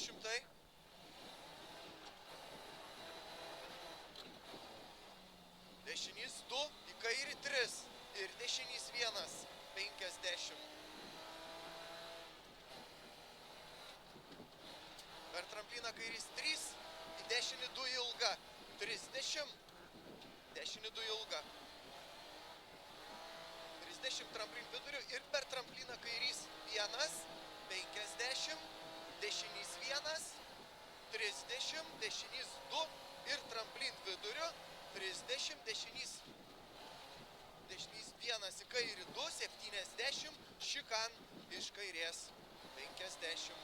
200. Dešinys 2, į kairį 3 ir dešinys 1, 50. Per trampliną kairys 3, į dešinį 2 ilga, 30, dešinį 2 ilga. 30 tramplin viduriu ir per trampliną kairys 1, 50, dešinys 1, 30, dešinys 2 ir tramplin viduriu 30, dešinys 1 į kairį 2, 70, šikan iš kairės 50.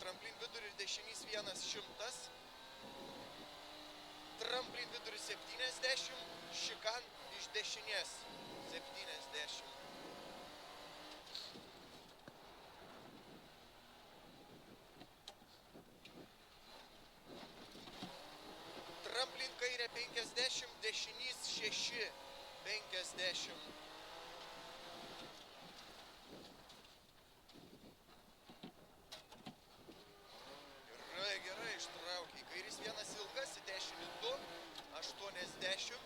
Tramplin vidurį ir dešinys 1, 100. Tramplin vidurį 70, šikan iš dešinės 70. Tramplin kairė 50, dešinys 6, 50. Gerai, ištraukia. Į kairys 1 ilgas, į dešinį 2, 80.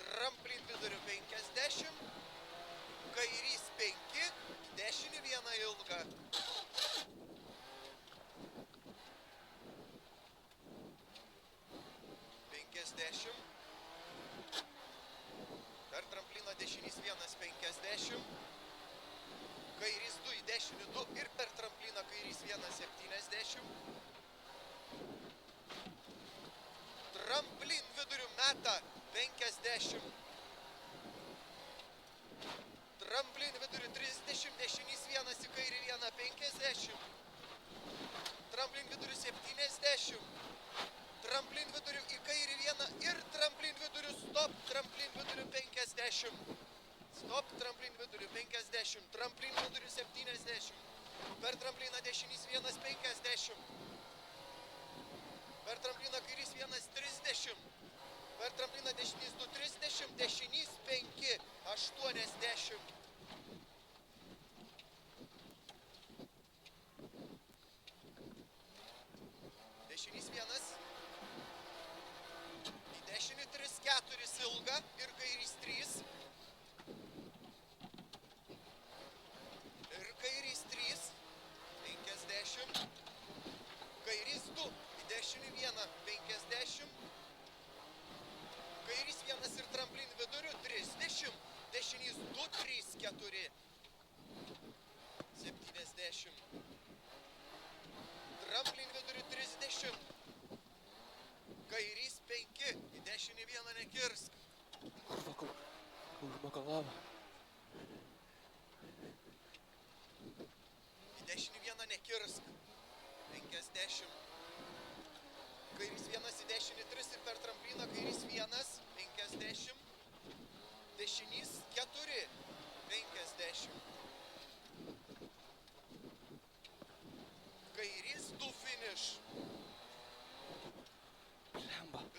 Tramplin viduriu 50, kairys 5, į dešinį 1 ilgą. Per trampliną dešinys 1, 50. Kairys 2 į dešinį 2 ir per trampliną kairys 1, 70. Tramplin viduriu meta 50. Tramplin viduriu 30, dešinys 1 į kairį 1, 50. Tramplin viduriu 70. Tramplin viduriu į kairį 1 ir tramplin viduriu stop, tramplin viduriu 50. Stop, tramplin viduriu 50, tramplin viduriu 70. Per trampliną dešinys 1, 50. Per trampliną kairys 1, 30. Per trampliną dešinys 2, 30, dešinys 5, 80. Dešinys 1. Į dešinį 3, 4 ilga ir kairys 3. Ir kairys 3, 50. Kairys 2, į dešinį 1, 50. Kairys 1 ir tramplin viduriu 30. Dešinys 2, 3, 4, 70. Tramplin viduriu 30. Kairys 5, į dešinį 1 nekirsk. Kurwa, galava. Į dešinį 1 nekirsk. 50. Kairys 1 į dešinį 3 ir per trampliną kairys 1.